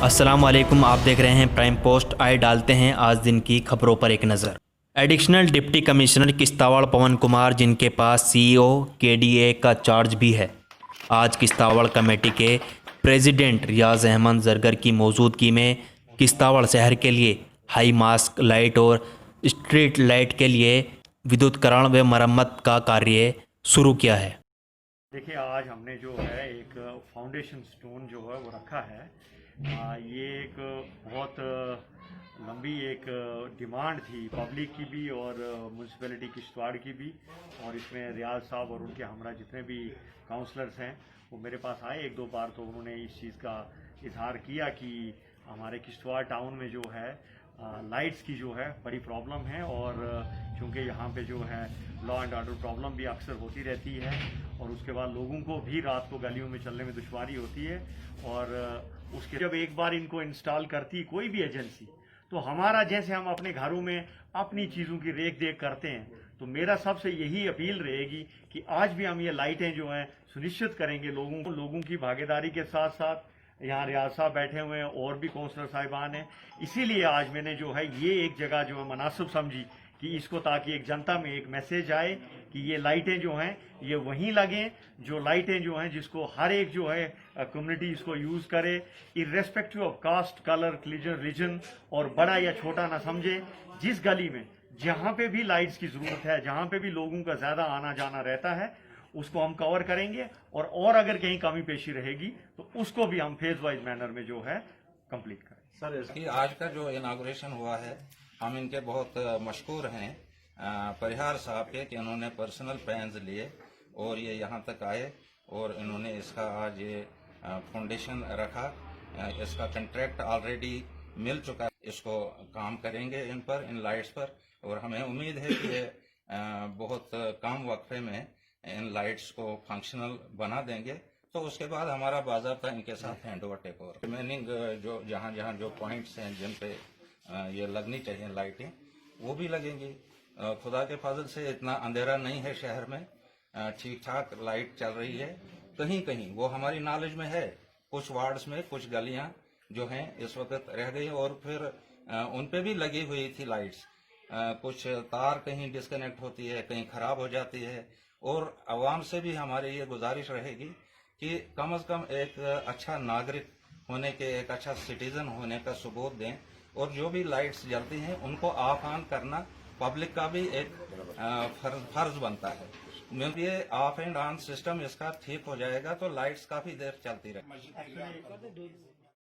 अस्सलाम वालेकुम, आप देख रहे हैं प्राइम पोस्ट। आए डालते हैं आज दिन की खबरों पर एक नज़र। एडिशनल डिप्टी कमिश्नर किश्तवाड़ पवन कुमार, जिनके पास सीईओ केडीए का चार्ज भी है, आज किश्तवाड़ कमेटी के प्रेसिडेंट रियाज अहमद जरगर की मौजूदगी में किश्तवाड़ शहर के लिए हाई मास्क लाइट और स्ट्रीट लाइट के लिए विद्युतकरण व मरम्मत का कार्य शुरू किया है। देखिए, आज हमने जो है एक फाउंडेशन स्टोन जो है वो रखा है। ये एक बहुत लंबी एक डिमांड थी पब्लिक की भी और म्यूनसिपैलिटी किश्तवाड़ की भी, और इसमें रियाज साहब और उनके हमरा जितने भी काउंसलर्स हैं वो मेरे पास आए एक दो बार, तो उन्होंने इस चीज़ का इजहार किया कि हमारे किश्तवाड़ टाउन में जो है लाइट्स की जो है बड़ी प्रॉब्लम है, और चूँकि यहाँ पे जो है लॉ एंड ऑर्डर प्रॉब्लम भी अक्सर होती रहती है, और उसके बाद लोगों को भी रात को गलियों में चलने में दुश्वारी होती है। और उसके जब एक बार इनको इंस्टॉल करती कोई भी एजेंसी, तो हमारा जैसे हम अपने घरों में अपनी चीज़ों की रेख देख करते हैं, तो मेरा सबसे यही अपील रहेगी कि आज भी हम ये लाइटें जो हैं सुनिश्चित करेंगे लोगों की भागीदारी के साथ साथ। यहाँ रियाज साहब बैठे हुए हैं और भी काउंसलर साहिबान हैं, इसीलिए आज मैंने जो है ये एक जगह जो है मुनासिब समझी कि इसको, ताकि एक जनता में एक मैसेज आए कि ये लाइटें जो हैं ये वहीं लगें, जो लाइटें जो हैं जिसको हर एक जो है कम्युनिटी इसको यूज़ करे, irrespective of caste, colour, religion, और बड़ा या छोटा ना समझे। जिस गली में जहाँ पे भी लाइट्स की ज़रूरत है, जहाँ पे भी लोगों का ज़्यादा आना जाना रहता है, उसको हम कवर करेंगे, और अगर कहीं कमी पेशी रहेगी तो उसको भी हम फेज वाइज मैनर में जो है कंप्लीट करें। सर, इसकी आज का जो इनाग्रेशन हुआ है, हम इनके बहुत मशकूर हैं परिहार साहब के कि इन्होंने पर्सनल प्लान्स लिए और ये यहाँ तक आए और इन्होंने इसका आज ये फाउंडेशन रखा। इसका कंट्रैक्ट ऑलरेडी मिल चुका है, इसको काम करेंगे इन लाइट्स पर, और हमें उम्मीद है कि ये बहुत कम वक्फे में इन लाइट्स को फंक्शनल बना देंगे, तो उसके बाद हमारा बाज़ाब्ता इनके साथ hand over take over. Remaining जो जहाँ जो पॉइंट्स हैं जिन पे ये लगनी चाहिए लाइटें, वो भी लगेंगी। खुदा के फजल से इतना अंधेरा नहीं है शहर में, ठीक ठाक लाइट चल रही है। कहीं कहीं वो हमारी नॉलेज में है, कुछ वार्ड्स में कुछ गलियां जो हैं इस वक्त रह गई, और फिर उन पे भी लगी हुई थी लाइट्स। कुछ तार कहीं डिस्कनेक्ट होती है, कहीं खराब हो जाती है, और आवाम से भी हमारी ये गुजारिश रहेगी कि कम से कम एक अच्छा नागरिक होने के, एक अच्छा सिटीजन होने का सबूत दें, और जो भी लाइट्स जलती हैं उनको ऑफ ऑन करना पब्लिक का भी एक फर्ज बनता है। ये ऑफ एंड ऑन सिस्टम इसका ठीक हो जाएगा तो लाइट्स काफी देर चलती रहेगी।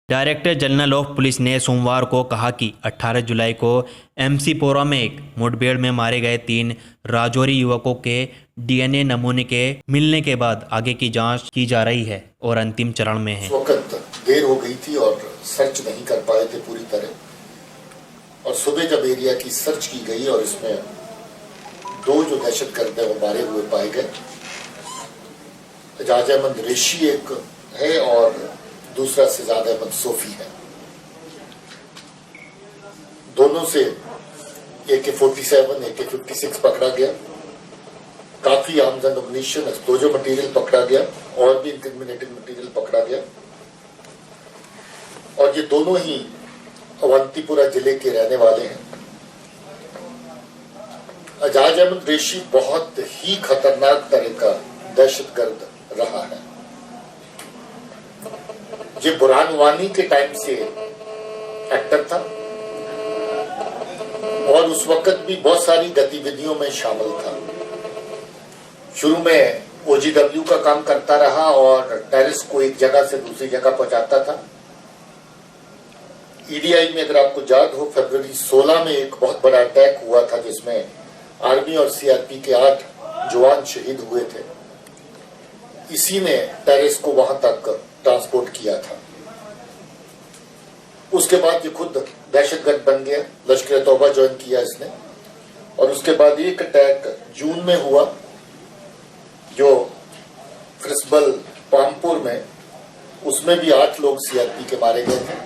डायरेक्टर जनरल ऑफ पुलिस ने सोमवार को कहा कि 18 जुलाई को एमसी पोरा में एक मुठभेड़ में मारे गए 3 राजौरी युवकों के डीएनए नमूने के मिलने के बाद आगे की जांच की जा रही है और अंतिम चरण में है। उस वक्त देर हो गई थी और सर्च नहीं कर पाए थे पूरी तरह, और सुबह जब एरिया की सर्च की गई और इसमें 2 जो दहशतगर्द है वो मारे हुए पाए गए। एजाज अहमद रेशी एक है और दूसरा सिजाद अहमद सोफी है। दोनों से AK-47, AK-56 पकड़ा गया, काफी आमजन अम्युनिशन, एक्सप्लोजिव मटेरियल पकड़ा गया, और भी इंक्रिमिनेटिंग मटेरियल पकड़ा गया। और ये दोनों ही अवंतीपुरा जिले के रहने वाले हैं। एजाज अहमद रेशी बहुत ही खतरनाक तरह का दहशतगर्द रहा है। ये बुरहान वानी के टाइम से एक्टर था और उस वक्त भी बहुत सारी गतिविधियों में शामिल था। शुरू में OGW का काम करता रहा और टेररिस्ट को एक जगह से दूसरी जगह पहुंचाता था। EDI में अगर आपको याद हो, फरवरी 16 में एक बहुत बड़ा अटैक हुआ था जिसमें आर्मी और CRP के 8 जवान शहीद हुए थे। इसी ने टेररिस्ट को वहां तक ट्रांसपोर्ट किया था। उसके बाद ये खुद दहशतगर्द बन गया, लश्कर तौबा ज्वाइन किया इसने, और उसके बाद एक अटैक जून में हुआ जो क्रिस्बल पामपुर में, उसमें भी 8 लोग CRP के मारे गए थे,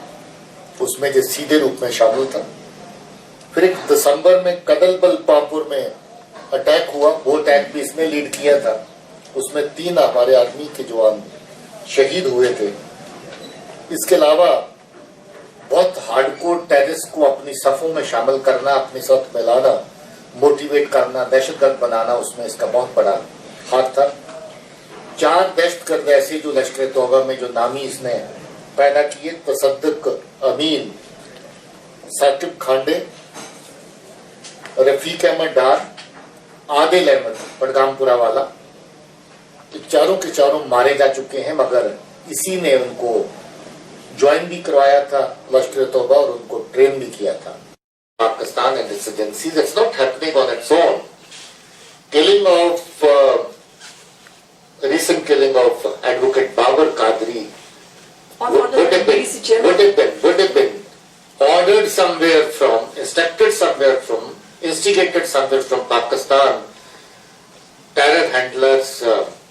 उसमें जो सीधे रूप में शामिल था। फिर एक दिसंबर में कदलबल पामपुर में अटैक हुआ, वो अटैक भी इसने लीड किया था, उसमें 3 हमारे आर्मी के जवान शहीद हुए थे। इसके अलावा टेररिस्ट को अपनी सफों में शामिल करना, अपने साथ मिलाना, मोटिवेट करना, दहशतगर्द बनाना, उसमें इसका बहुत बड़ा हाथ था। 4 दहशतगर्द ऐसे जो लश्कर तौबा में जो नामी इसने पैदा किए, तसद्दुक अमीन, साकिब खांडे, रफीक अहमद डार, आदिल अहमद बडगामपुरा वाला, चारों के चारों मारे जा चुके हैं, मगर इसी ने उनको ज्वाइन भी करवाया था लश्कर तौबा और उनको ट्रेन भी किया था। Pakistan and its agencies, it's not happening on its own. Killing of recent killing of Advocate Babar Qadri would have been ordered somewhere from, instructed somewhere from, instigated somewhere from Pakistan. Terror handlers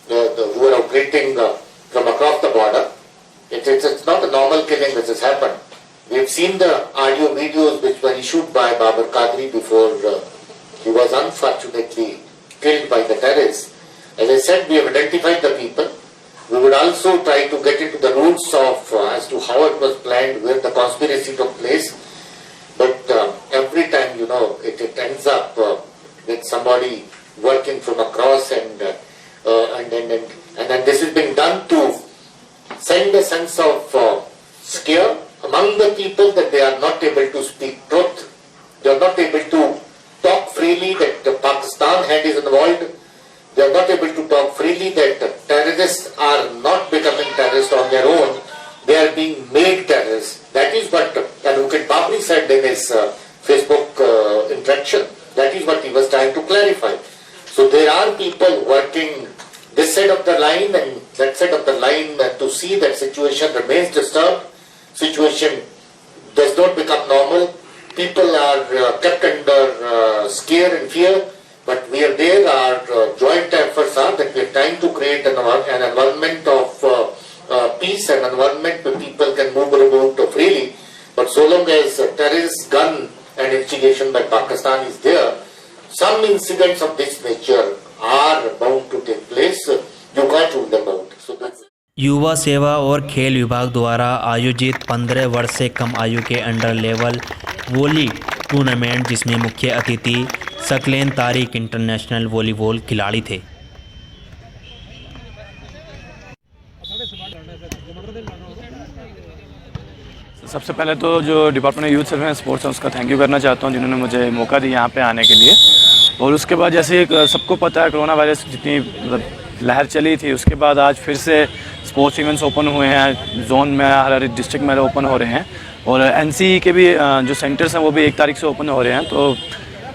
who are operating from across the border. It's not a normal killing which has happened. We have seen the audio videos which were issued by Babar Qadri before he was unfortunately killed by the terrorists. As I said, we have identified the people. We would also try to get into the roots of as to how it was planned, where the conspiracy took place. But every time, it ends up with somebody working from across, and then this has been done to send a sense of scare among the people that they are not able to speak truth. They are not able to talk freely that the Pakistan hand is involved. They are not able to talk freely that terrorists are not becoming terrorists on their own. They are being made terrorists. That is what Advocate Babri said in his Facebook interaction. That is what he was trying to clarify. So there are people working this side of the line and that side of the line to see that situation remains disturbed. Situation does not become normal. People are kept under scare and fear, but we are there. Our joint efforts are that we are trying to create an environment of peace, an environment where people can move about freely. But so long as terrorist gun and instigation by Pakistan is there, some incidents of this nature are bound to take place. You can't rule them out. So that's युवा सेवा और खेल विभाग द्वारा आयोजित 15 वर्ष से कम आयु के अंडर लेवल वॉली टूर्नामेंट, जिसमें मुख्य अतिथि सकलेन तारिक इंटरनेशनल वॉलीबॉल खिलाड़ी थे। सबसे पहले तो जो department of youth service and sports है उसका थैंक यू करना चाहता हूँ, जिन्होंने मुझे मौका दिया यहाँ पे आने के लिए। और उसके बाद जैसे सबको पता है कोरोना वायरस जितनी लहर चली थी, उसके बाद आज फिर से स्पोर्ट्स इवेंट्स ओपन हुए हैं, जोन में हर डिस्ट्रिक्ट में ओपन हो रहे हैं, और एनसीई के भी जो सेंटर्स हैं वो भी 1 तारीख से ओपन हो रहे हैं। तो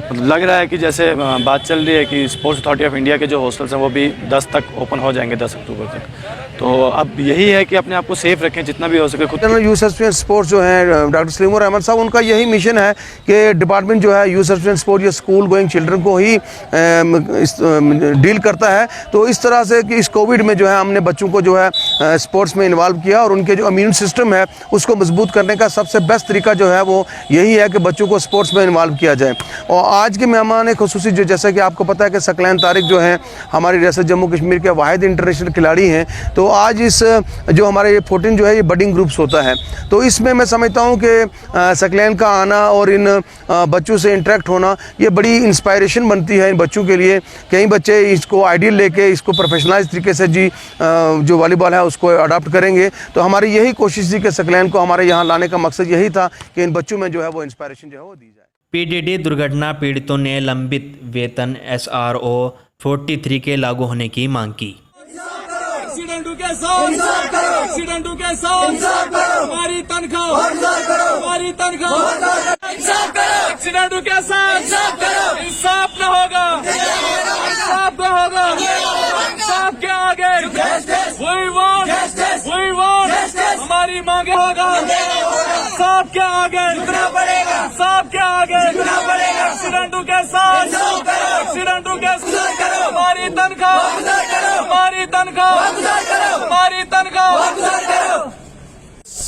लग रहा है कि जैसे बात चल रही है कि स्पोर्ट्स अथॉरिटी ऑफ इंडिया के जो हॉस्टल्स हैं वो भी 10 तक ओपन हो जाएंगे, 10 अक्टूबर तक। तो अब यही है कि अपने आप को सेफ रखें जितना भी हो सके। खुद यूथ सर्विस स्पोर्ट्स जो है डॉक्टर सलीम अहमद साहब, उनका यही मिशन है कि डिपार्टमेंट जो है यूथ सर्विस स्पोर्ट या स्कूल गोइंग चिल्ड्रन को ही डील करता है। तो इस तरह से कि इस कोविड में जो है हमने बच्चों को जो है स्पोर्ट्स में इन्वॉल्व किया, और उनके जो इम्यून सिस्टम है उसको मजबूत करने का सबसे बेस्ट तरीका जो है वो यही है कि बच्चों को स्पोर्ट्स में इन्वॉल्व किया जाए। और आज के मेहमान खुसूसी जो, जैसा कि आपको पता है कि सकलैन तारिक जो हैं हमारी रियासत जम्मू कश्मीर के वाहिद इंटरनेशनल खिलाड़ी हैं। तो आज इस जो हमारे 14 जो है ये बडिंग ग्रुप्स होता है, तो इसमें मैं समझता हूँ कि सकलैन का आना और इन बच्चों से इंटरेक्ट होना ये बड़ी इंस्पायरेशन बनती है इन बच्चों के लिए। कई बच्चे इसको आइडियल लेके इसको प्रोफेशनलाइज तरीके से जो वॉलीबॉल है उसको अडॉप्ट करेंगे। तो हमारी यही कोशिश थी कि सकलैन को हमारे यहाँ लाने का मकसद यही था कि इन बच्चों में जो है वो इंस्पायरेशन जो है वो दी जाए। पीडीडी दुर्घटना पीड़ितों ने लंबित वेतन SRO 43 के लागू होने की मांग की। एक्सीडेंटों के साथ हमारी तनख्वाह, एक्सीडेंटों के साथ इंसाफ न होगा, इंसाफ के आगे we want हमारी मांगे होगा, इंसाफ के आगे एक्सीडेंटों के साथ हमारी तनख्वाह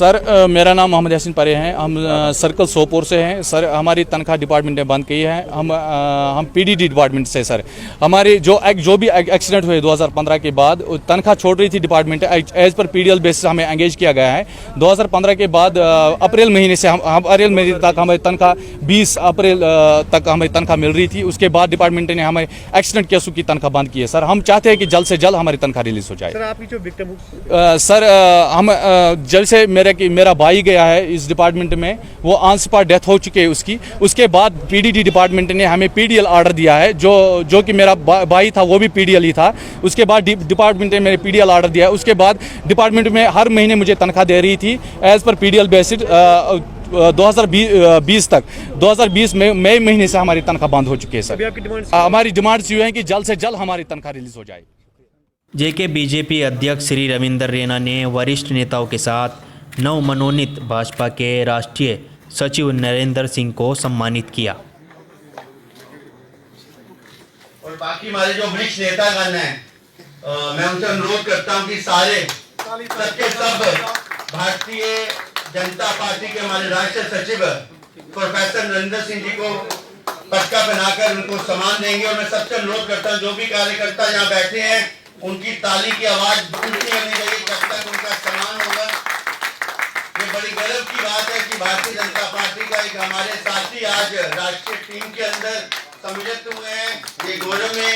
सर मेरा नाम मोहम्मद यासीन परे हैं। हम सर्कल सोपोर से हैं। सर हमारी तनख्वाह डिपार्टमेंट ने बंद की है। हम पीडीडी डिपार्टमेंट से सर हमारी जो भी एक्सीडेंट हुए 2015 के बाद तनख्वाह छोड़ रही थी department as per PDL basis हमें एंगेज किया गया है। 2015 के बाद अप्रैल महीने से हम अप्रैल महीने तक हमारी तनख्वाह 20 अप्रैल तक हमारी तनख्वाह मिल रही थी। उसके बाद डिपार्टमेंट ने हमें एक्सीडेंट केसों की तनख्वाह बंद की है। सर हम चाहते हैं कि जल्द से जल्द हमारी तनख्वाह रिलीज हो जाए। सर आपकी जो विक्टिम सर हम जब से मेरा भाई गया है इस डिपार्टमेंट में, वो ऑन स्पॉट डेथ हो चुकी है उसकी। उसके बाद पीडीडी डिपार्टमेंट ने हमें पीडीएल ऑर्डर दिया है, जो कि मेरा भाई था वो भी पीडीएल ही था। उसके बाद डिपार्टमेंट ने मेरे पीडीएल ऑर्डर दिया है। उसके बाद डिपार्टमेंट में हर महीने मुझे तनख्वाह दे रही थी एज पर पीडीएल बेसिस। 2020 तक 2020 में मई महीने से हमारी तनख्वाह बंद हो चुकी है। सर हमारी डिमांड्स ये हैं कि जल्द से जल्द हमारी तनख्वाह रिलीज हो जाए। जेके बीजेपी अध्यक्ष श्री रविंदर रैना ने वरिष्ठ नेताओं के साथ नव मनोनीत भाजपा के राष्ट्रीय सचिव नरेंद्र सिंह को सम्मानित किया। और बाकी हमारे जो वरिष्ठ नेतागण हैं, मैं उनसे अनुरोध करता हूं कि सारे सबके सब भारतीय जनता पार्टी के हमारे राष्ट्रीय सचिव प्रोफेसर नरेंद्र सिंह जी को पटका बनाकर उनको सम्मान देंगे। और मैं सबसे अनुरोध करता हूं जो भी कार्यकर्ता यहाँ बैठे हैं उनकी ताली की आवाज बंद नहीं होनी चाहिए जब तक उनका सम्मान होगा। ये बड़ी गर्व की बात है कि भारतीय जनता पार्टी का एक हमारे साथी आज राष्ट्रीय टीम के अंदर सम्मिलित हुए हैं। ये गौरव में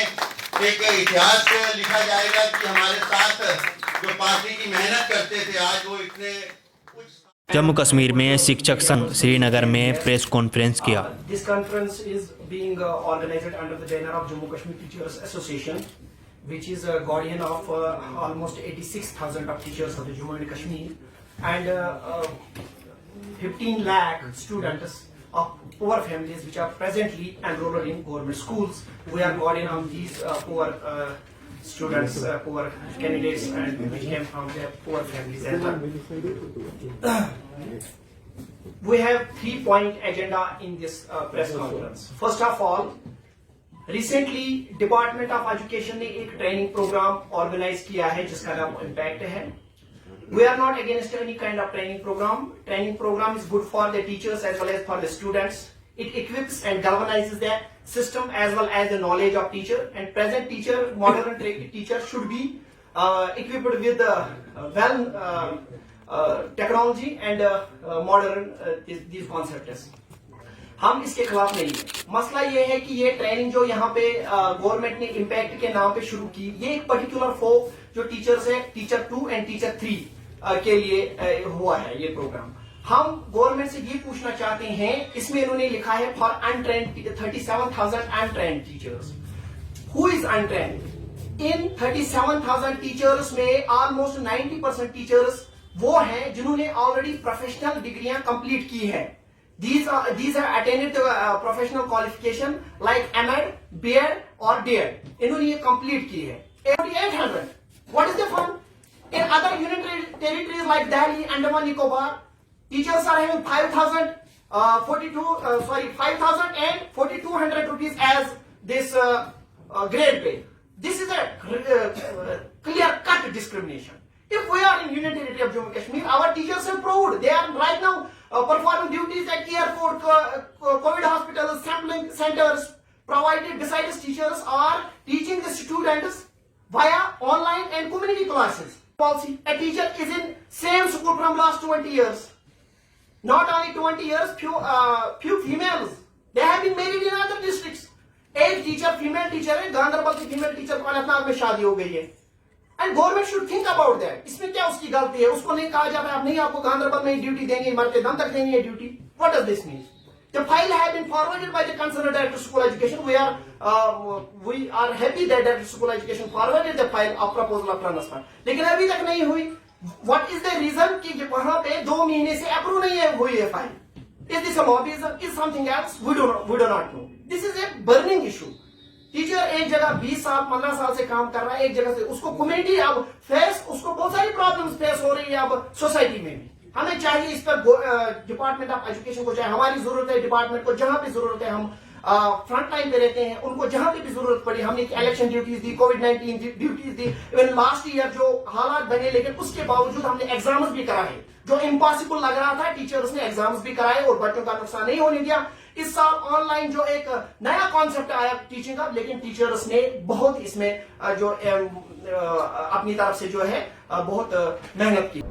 एक इतिहास लिखा जाएगा कि हमारे साथ जो पार्टी की मेहनत करते थे आज वो इतने जम्मू कश्मीर में शिक्षक संघ श्रीनगर में प्रेस कॉन्फ्रेंस किया। This conference is being organized under the banner of Jammu Kashmir Teachers Association, which is a guardian of almost 86,000 of teachers of the Jammu and Kashmir, and 15 lakh students of poor families which are presently enrolled in government schools. We are guardian of these poor students, poor candidates, and which came from their poor families as well. We have 3-point agenda in this press conference. First of all, recently Department of Education ने एक training programme organise किया है जिसका नाम impact है। We are not against any kind of training program. Training program is good for the teachers as well as for the students. It equips and galvanizes the system as well as the knowledge of teacher. And present teacher, modern teacher should be equipped with technology and modern these concepts. हम इसके खिलाफ नहीं है। मसला ये है कि ये ट्रेनिंग जो यहाँ पे गवर्नमेंट ने इम्पैक्ट के नाम पे शुरू की, ये एक पर्टिकुलर फोक जो टीचर्स है, टीचर 2 एंड टीचर 3 के लिए हुआ है ये प्रोग्राम। हम गवर्नमेंट से ये पूछना चाहते हैं, इसमें इन्होंने लिखा है for untrained 37,000 untrained teachers. Who is untrained? In 37,000 teachers में ऑलमोस्ट 90% टीचर्स वो हैं जिन्होंने ऑलरेडी प्रोफेशनल डिग्रियां कंप्लीट की है। These are attained professional qualification like M.Ed, B.Ed or D.Ed. इन्होंने ये complete की है। 800. What is the fun? In other union territories like Delhi, Andaman, Nicobar, teachers are having 5,000 and 4,200 rupees as this grade pay. This is a clear-cut discrimination. If we are in Union Territory of Jammu and Kashmir, our teachers have proved they are right now performing duties at airport, COVID hospitals, sampling centers, provided besides teachers are teaching the students via online and community classes. Policy. A teacher is in same school from last 20 years. Not only 20 years, few females. They have been married in other districts. एक teacher, female teacher है, गांधरबल की female teacher को अनंतनाग में शादी हो गई है। And government should think about that. इसमें क्या उसकी गलती है? उसको नहीं कहा जाता है, नहीं आपको गांधरबल में ड्यूटी देनी है, मरते दम तक देनी है duty. What does this mean? The file has been forwarded by the concerned Director of School Education. We are happy that Director of School Education forwarded the file of proposal of transfer. लेकिन अभी तक नहीं हुई। What is the reason कि वहाँ पे 2 महीने से अप्रूव नहीं हुई है file? Is this a lobbyism? Is something else? We do not know. This is a burning issue. Teacher एक जगह 20 साल 15 साल से काम कर रहा है, एक जगह से उसको कम्युनिटी अब उसको बहुत सारी प्रॉब्लम्स फेस हो रही है अब सोसाइटी में भी। हमें चाहिए इस पर डिपार्टमेंट ऑफ एजुकेशन को चाहिए, हमारी जरूरत है डिपार्टमेंट को, जहां पे जरूरत है हम फ्रंट लाइन पे रहते हैं, उनको जहां पे भी जरूरत पड़ी हमने इलेक्शन ड्यूटीज दी, कोविड-19 ड्यूटीज दी, इवन लास्ट ईयर जो हालात बने लेकिन उसके बावजूद हमने एग्जाम्स भी कराए। जो इम्पॉसिबल लग रहा था, टीचर्स ने एग्जाम्स भी कराए और बच्चों का नुकसान नहीं होने दिया। इस साल ऑनलाइन जो एक नया कॉन्सेप्ट आया टीचिंग का, लेकिन टीचर्स ने बहुत इसमें जो अपनी तरफ से जो है बहुत मेहनत की।